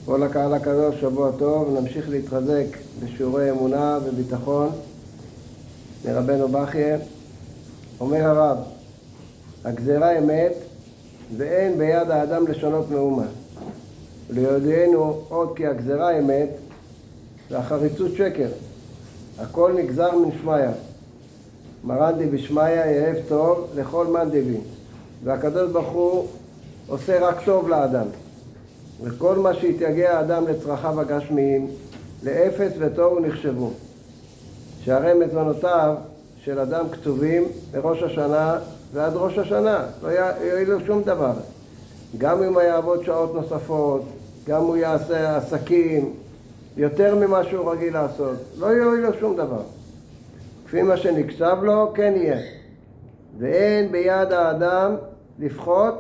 כל הקהל הקדוש, שבוע טוב, נמשיך להתחזק בשיעורי אמונה וביטחון מרבנו בכייה. אומר הרב, הגזירה אמת ואין ביד האדם לשנות מאומה. ליודענו עוד כי הגזירה אמת והחריצות שקר. הכל נגזר מן שמיה. מרן די בשמיה יאהב טוב לכל מאן דבי. והקדוש ברוך הוא עושה רק טוב לאדם. וכל מה שהתייגע האדם לצרכיו הגשמיים, לאפס וטוב נחשבו. שהרי מזונותיו של אדם כתובים מראש השנה ועד ראש השנה. לא יועילו שום דבר. גם אם הוא יעבוד שעות נוספות, גם הוא יעשה עסקים, יותר ממה שהוא רגיל לעשות. לא יועילו שום דבר. כפי מה שנקצב לו, כן יהיה. ואין ביד האדם לפחות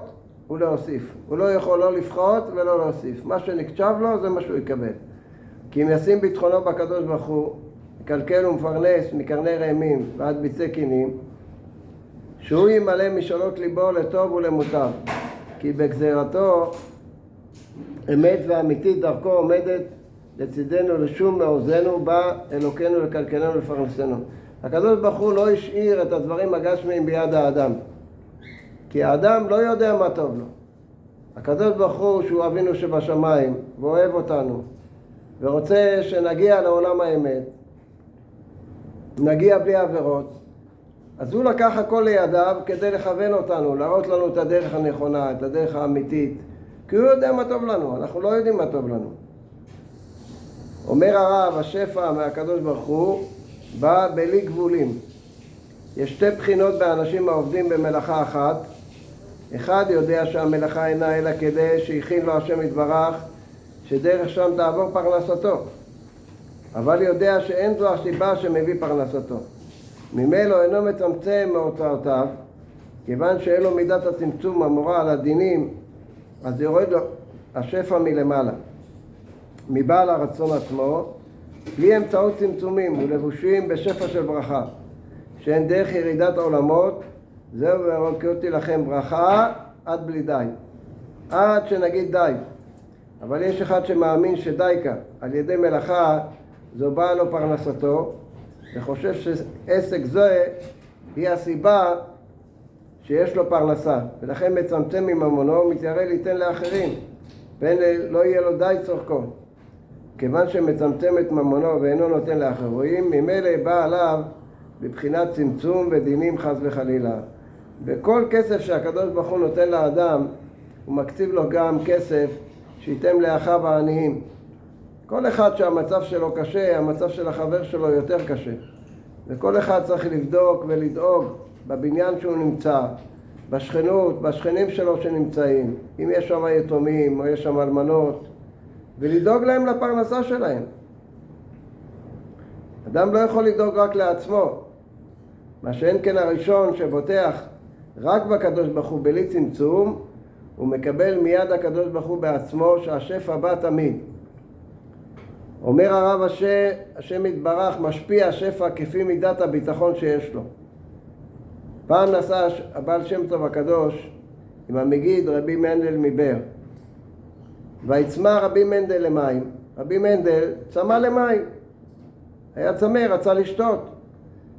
ולהוסיף. הוא לא יכול לא לפחות ולא להוסיף. מה שנקצב לו זה מה שהוא יקבל. כי אם ישים ביטחונו בקדוש ברוך הוא, מקלקל ומפרנס מקרני רעמים ועד ביצי קינים, שהוא ימלא משאלות ליבו לטוב ולמוטב. כי בגזירתו אמת ואמיתית דרכו עומדת לצידנו לשום מעוזנו, בא אלוקינו לקלקלנו ולפרנסנו. הקדוש ברוך הוא לא השאיר את הדברים הגשמיים ביד האדם. כי האדם לא יודע מה טוב לו. הקדוש ברוך הוא שהוא אבינו שבשמיים ואוהב אותנו ורוצה שנגיע לעולם האמת, נגיע בלי עבירות, אז הוא לקח הכל לידיו כדי לכוון אותנו, להראות לנו את הדרך הנכונה, את הדרך האמיתית, כי הוא יודע מה טוב לנו, אנחנו לא יודעים מה טוב לנו. אומר הרב, השפע מהקדוש ברוך הוא בא בלי גבולים. יש שתי בחינות באנשים העובדים במלאכה אחת. אחד יודע שהמלאכה אינה אלא כדי שיכין לו השם יתברך שדרך שם תעבור פרנסתו, אבל יודע שאין זו הסיבה שמביא פרנסתו. ממילא אינו מצמצם מהוצאותיו, כיוון שאין לו מידת הצמצום המורה על הדינים, אז יורד לו השפע מלמעלה מבעל הרצון עצמו, בלי אמצעות צמצומים ולבושים בשפע של ברכה, שאין דרך ירידת העולמות. זהו והרוקותי לכם ברכה עד בלי די, עד שנגיד די. אבל יש אחד שמאמין שדייקה על ידי מלאכה זו באה לו פרנסתו, וחושב שעסק זה היא הסיבה שיש לו פרנסה, ולכן מצמצם מממונו, מתיירא ליתן לאחרים, ואין לא יהיה לו די צורכו. כיוון שמצמצם את ממונו ואינו נותן לאחרים, ממילא בא עליו בבחינת צמצום ודינים חס וחלילה. וכל כסף שהקדוש ברוך הוא נותן לאדם, הוא מקציב לו גם כסף שייתן לאחיו העניים. כל אחד שהמצב שלו קשה, המצב של החבר שלו יותר קשה. וכל אחד צריך לבדוק ולדאוג בבניין שהוא נמצא, בשכנות, בשכנים שלו שנמצאים, אם יש שם יתומים או יש שם אלמנות, ולדאוג להם לפרנסה שלהם. אדם לא יכול לדאוג רק לעצמו. מה שאין כן הראשון שבוטח רק בקדוש ברוך הוא בלי צמצום, הוא מקבל מיד הקדוש ברוך הוא בעצמו שהשפע בא תמיד. אומר הרב השם יתברך משפיע השפע כפי מידת הביטחון שיש לו. פעם נסע הבעל שם טוב הקדוש עם המגיד רבי מנדל מבאר, ויצמא רבי מנדל למים. רבי מנדל צמא למים, היה צמא, רצה לשתות,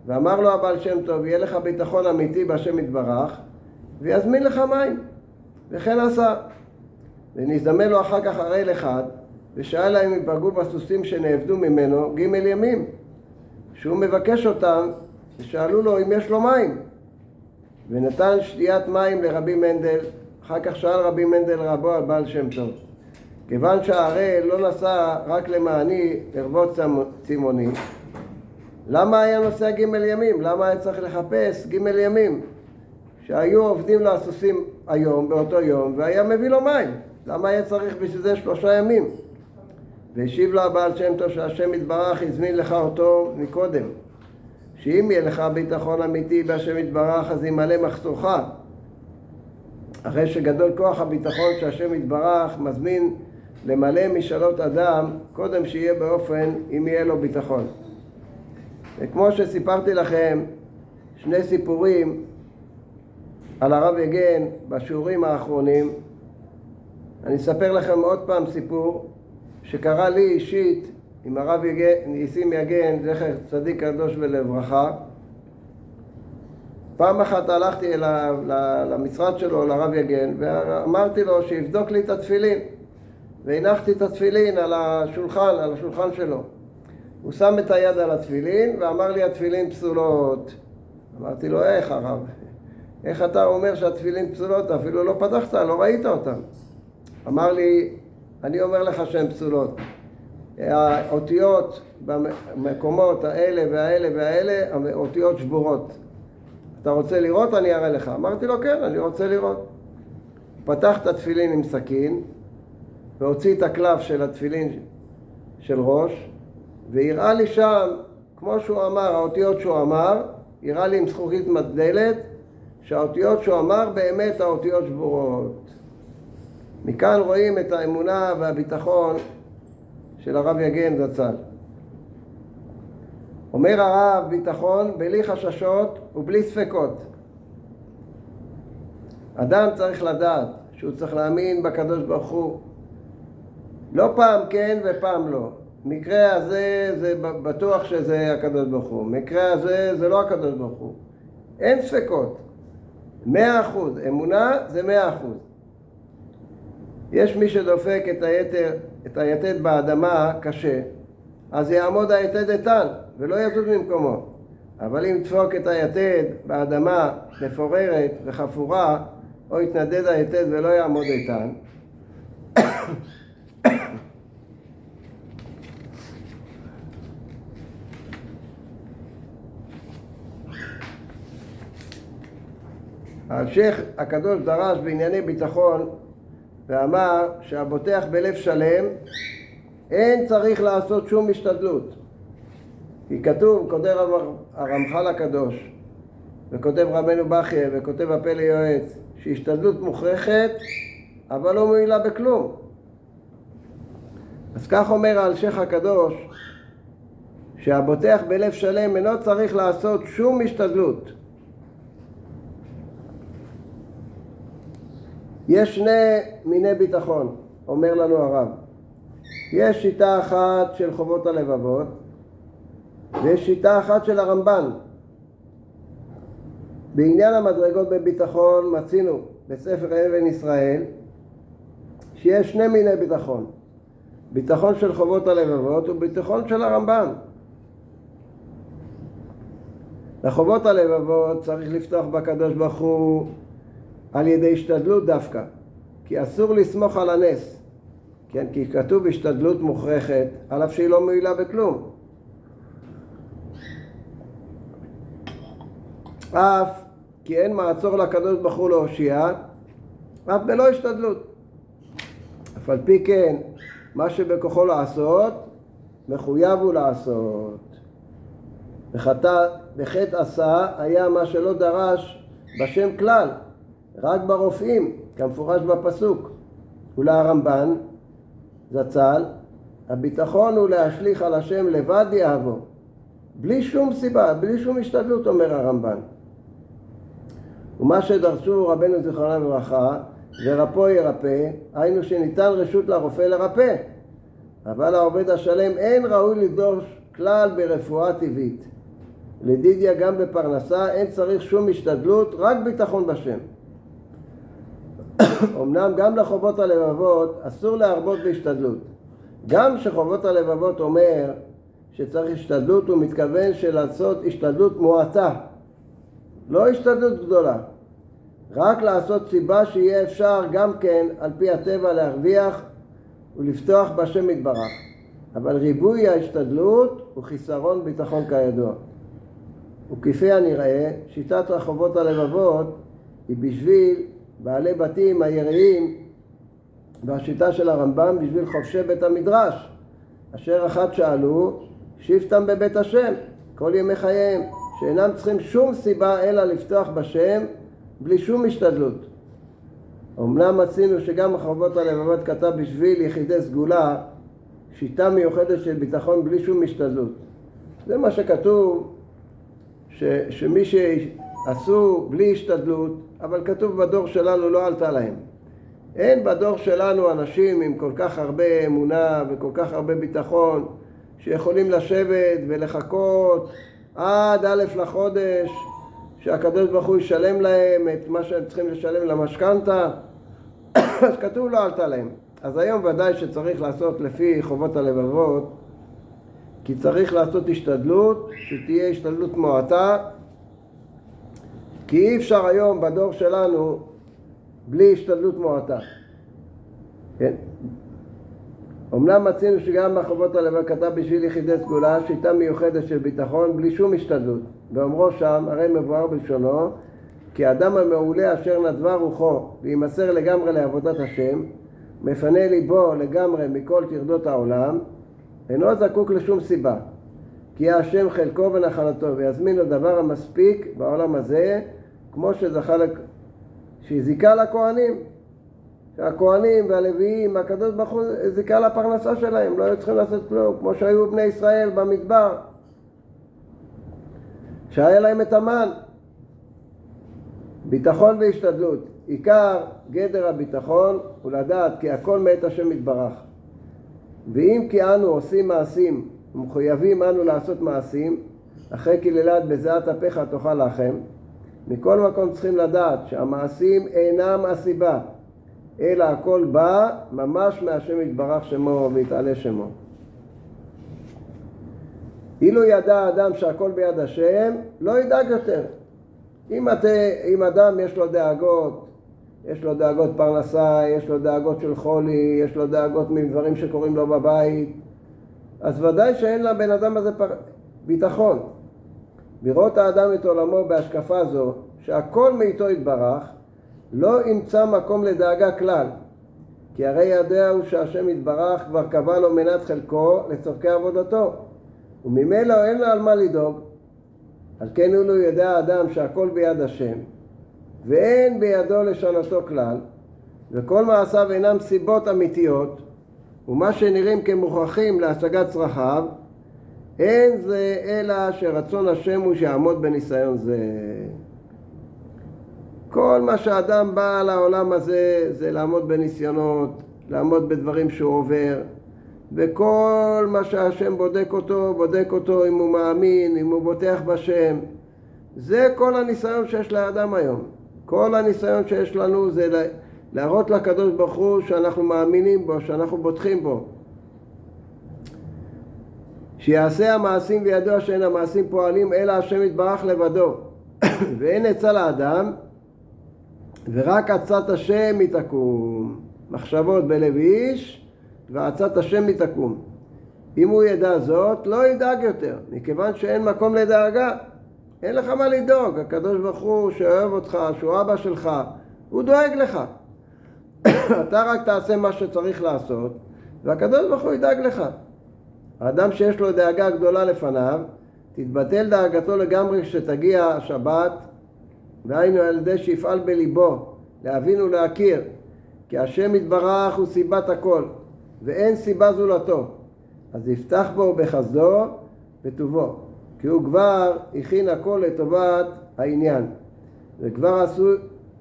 ואמר לו הבעל שם טוב, יהיה לך ביטחון אמיתי בהשם יתברך ויזמין לך מים. וכן עשה. ונזדמן לו אחר כך הראל אחד ושאל להם אם פגעו בסוסים שנעבדו ממנו ג' ימים, שהוא מבקש אותם, ושאלו לו אם יש לו מים, ונתן שתיית מים לרבי מנדל. אחר כך שאל רבי מנדל רבו על בעל שם טוב, כיוון שהראל לא נסע רק למעני לרבות צימוני, למה היה נוסע ג' ימים? למה היה צריך לחפש ג' ימים שהיו עובדים לסוסים היום באותו יום והיה מביא לו מים? למה היה צריך בשביל זה 3 ימים? והשיב לו הבעל שם טוב שהשם יתברך הזמין לך אותו מקודם, שאם יהיה לך ביטחון אמיתי בהשם יתברך אז ימלא מחסורך, אחרי שגדול כוח הביטחון שהשם יתברך מזמין למלא משאלות אדם קודם שיהיה באופן אם יהיה לו ביטחון. וכמו שסיפרתי לכם 2 סיפורים על הרב יגן בשיעורים האחרונים, אני אספר לכם עוד פעם סיפור שקרה לי אישית עם הרב ניסים יגן, זכר צדיק קדוש ולברכה. פעם אחת הלכתי למשרד שלו, לרב יגן, ואמרתי לו שיבדוק לי את התפילין. והנחתי את התפילין על השולחן שלו. הוא שם את היד על התפילין ואמר לי, התפילין פסולות. אמרתי לו, איך הרב? איך אתה אומר שהתפילין פסולות? אפילו לא פתחת, לא ראית אותן. אמר לי, אני אומר לך שהן פסולות. האותיות במקומות האלה והאלה והאלה, האותיות שבורות. אתה רוצה לראות? אני אראה לך. אמרתי לו, כן, אני רוצה לראות. פתח את התפילין עם סכין, והוציא את הקלף של התפילין של ראש, והראה לי שם, כמו שהוא אמר, האותיות שהוא אמר, הראה לי עם זכוכית מדלת, שהאותיות שהוא אמר באמת האותיות שבורות. מכאן רואים את האמונה והביטחון של הרב יגן זצ"ל. אומר הרב, ביטחון בלי חששות ובלי ספקות. אדם צריך לדעת שהוא צריך להאמין בקדוש ברוך הוא. לא פעם כן ופעם לא. מקרה הזה זה בטוח שזה הקדוש ברוך הוא. מקרה הזה זה לא הקדוש ברוך הוא. אין ספקות. 100%. אמונה זה 100%. יש מי שדופק את היתד באדמה קשה, אז יעמוד היתד איתן ולא יזוז ממקומו. אבל אם דפוק את היתד באדמה מפוררת וחפורה, או יתנדד היתד ולא יעמוד איתן, השייח הקדוש דרש בענייני ביטחון ואמר שהבוטח בלב שלם אין צריך לעשות שום השתדלות. כי כתוב, כותב הרמח"ל הקדוש וכותב רבנו בכייה וכותב הפלא יועץ, שהשתדלות מוכרחת אבל לא מועילה בכלום. אז כך אומר השייח הקדוש, שהבוטח בלב שלם אינו צריך לעשות שום השתדלות. יש שני מיני ביטחון, אומר לנו הרב. יש שיטה אחת של חובות הלבבות, ויש שיטה אחת של הרמב"ן. בעניין המדרגות בביטחון מצינו בספר אבן ישראל, שיש שני מיני ביטחון. ביטחון של חובות הלבבות וביטחון של הרמב"ן. לחובות הלבבות צריך לפתוח בקדוש ברוך הוא על ידי השתדלות דווקא, כי אסור לסמוך על הנס, כן? כי כתוב השתדלות מוכרחת, על אף שהיא לא מועילה בכלום. אף כי אין מעצור לקדוש ברוך הוא להושיע, אף בלא השתדלות. אף על פי כן, מה שבכוחו לעשות, מחויב הוא לעשות. בחטא עשה היה מה שלא דרש בשם כלל, רק ברופאים, כמפורש בפסוק. ולרמב"ן זצ"ל, הביטחון הוא להשליך על השם לבד יאהבו, בלי שום סיבה, בלי שום השתדלות, אומר הרמב"ן. ומה שדרשו רבנו זיכרונם לברכה, ורפוא ירפא, היינו שניתן רשות לרופא לרפא, אבל העובד השלם אין ראוי לדרוש כלל ברפואה טבעית. לדידיה גם בפרנסה אין צריך שום השתדלות, רק ביטחון בשם. אמנם גם לחובות הלבבות אסור להרבות בהשתדלות. גם שחובות הלבבות אומר שצריך השתדלות, הוא מתכוון לעשות השתדלות מועטה, לא השתדלות גדולה. רק לעשות סיבה שיהיה אפשר גם כן על פי הטבע להרוויח ולפתוח בשם יתברך. אבל ריבוי ההשתדלות הוא חיסרון ביטחון כידוע. וכפי הנראה, שיטת רחובות הלבבות היא בשביל בעלי בתים היראים, והשיטה של הרמב"ם בשביל חובשי בית המדרש, אשר אחת שאלו, שבתם בבית השם כל ימי חייהם, שאינם צריכים שום סיבה אלא לפתוח בשם בלי שום השתדלות. אמנם מצינו שגם רחובות הלבבות כתב בשביל יחידי סגולה שיטה מיוחדת של ביטחון בלי שום השתדלות. זה מה שכתוב, שמי שעשו בלי השתדלות, אבל כתוב בדור שלנו לא עלתה להם. אין בדור שלנו אנשים עם כל כך הרבה אמונה וכל כך הרבה ביטחון שיכולים לשבת ולחכות עד א' לחודש שהקדוש ברוך הוא ישלם להם את מה שהם צריכים לשלם למשכנתה. אז כתוב לא עלתה להם. אז היום ודאי שצריך לעשות לפי חובות הלבבות, כי צריך לעשות השתדלות, שתהיה השתדלות מועטה, כי אי אפשר היום בדור שלנו בלי השתדלות מועטה. כן? אמנם מצינו שגם בחובות הלבבות כתב בשביל יחידי סגולה שיטה מיוחדת של ביטחון בלי שום השתדלות. ואומרו שם, הרי מבואר בלשונו, כי האדם המעולה אשר נדבה רוחו וימסר לגמרי לעבודת השם, מפנה ליבו לגמרי מכל טרדות העולם, אינו זקוק לשום סיבה, כי השם חלקו ונחלתו ויזמין לו דבר המספיק בעולם הזה, כמו שזיקה לכהנים. שהכהנים והלוויים, הקדוש ברוך הוא זיקה לפרנסה שלהם, לא היו צריכים לעשות כלום, כמו שהיו בני ישראל במדבר, שהיה להם את המן. ביטחון והשתדלות. עיקר גדר הביטחון הוא לדעת כי הכל מאת השם יתברך. ואם כי אנו עושים מעשים ומחויבים אנו לעשות מעשים, אחרי קללת בזיעת אפיך תאכל לחם, מכל מקום צריכים לדעת שהמעשים אינם הסיבה, אלא הכל בא ממש מהשם יתברך שמו ויתעלה שמו. אילו ידע האדם שהכל ביד השם, לא ידאג יותר. אם אדם יש לו דאגות, יש לו דאגות פרנסה, יש לו דאגות של חולי, יש לו דאגות מדברים שקורים לו בבית, אז ודאי שאין לבן אדם הזה ביטחון. לראות האדם את עולמו בהשקפה זו, שהכל מאיתו יתברך, לא ימצא מקום לדאגה כלל, כי הרי ידע הוא שהשם יתברך כבר קבע לו מנת חלקו לצורכי עבודתו, וממילא אין לו על מה לדאוג. על כן הוא ידע האדם שהכל ביד השם, ואין בידו לשנותו כלל, וכל מעשיו אינם סיבות אמיתיות, ומה שנראים כמוכרחים להשגת צרכיו, אין זה אלא שרצון השם הוא שיעמוד בניסיון זה. כל מה שהאדם בא לעולם הזה זה לעמוד בניסיונות, לעמוד בדברים שהוא עובר, וכל מה שהשם בודק אותו אם הוא מאמין, אם הוא בוטח בשם. זה כל הניסיון שיש לאדם היום. כל הניסיון שיש לנו זה להראות לקדוש ברוך הוא שאנחנו מאמינים בו, שאנחנו בוטחים בו. שיעשה המעשים וידוע שאין המעשים פועלים אלא השם יתברך לבדו. ואין עצה לאדם, ורק עצת השם היא תקום. מחשבות בלב איש, ועצת השם היא תקום. אם הוא ידע זאת, לא ידאג יותר, מכיוון שאין מקום לדאגה. אין לך מה לדאוג, הקדוש ברוך הוא שאוהב אותך, שהוא אבא שלך, הוא דואג לך. אתה רק תעשה מה שצריך לעשות, והקדוש ברוך הוא ידאג לך. האדם שיש לו דאגה גדולה לפניו, תתבטל דאגתו לגמרי כשתגיע השבת, והיינו על ידי שיפעל בליבו, להבין ולהכיר, כי השם יתברך הוא סיבת הכל, ואין סיבה זולתו. אז יפתח בו בחסדו וטובו, כי הוא כבר הכין הכל לטובת העניין, וכבר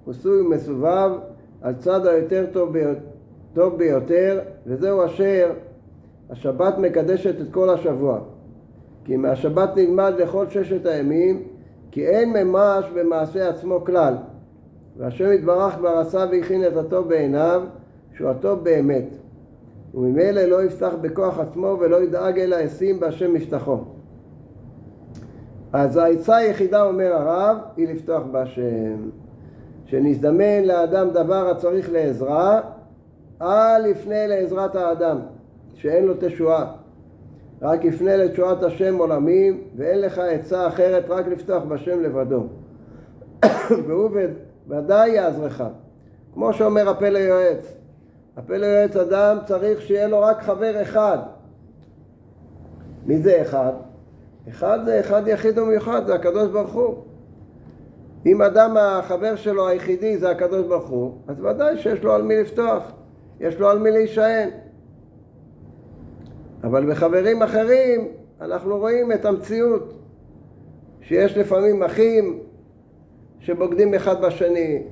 עשוי מסובב על צד היותר טוב ביותר, וזהו אשר השבת מקדשת את כל השבוע. כי מהשבת נלמד לכל 6 הימים, כי אין ממש במעשה עצמו כלל. והשם יתברך כבר עשה והכין את הטוב בעיניו, שהוא הטוב באמת. וממילא לא יפתח בכוח עצמו ולא ידאג אלא ישים בהשם משתחו. אז העצה היחידה, אומר הרב, היא לפתוח בהשם. שנזדמן לאדם דבר הצריך לעזרה, אל יפנה לעזרת האדם, שאין לו תשועה. רק יפנה לתשועת השם עולמים, ואין לך עצה אחרת, רק לפתוח בשם לבדו. והוא ודאי יעזרך. כמו שאומר הפה ליועץ. הפה ליועץ אדם צריך שיהיה לו רק חבר אחד. מי זה אחד? אחד זה אחד יחיד ומיוחד, זה הקדוש ברוך הוא. אם אדם החבר שלו היחידי זה הקדוש ברוך הוא, אז ודאי שיש לו על מי לפתוח, יש לו על מי להישען. אבל בחברים אחרים אנחנו רואים את המציאות, שיש לפעמים אחים שבוגדים אחד בשני,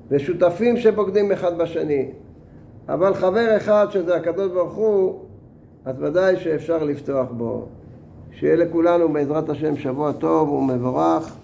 ושותפים שבוגדים אחד בשני. אבל חבר אחד שזה הקדוש ברוך הוא, אז ודאי שאפשר לפתוח בו. שיהיה לכולנו בעזרת השם שבוע טוב ומבורך.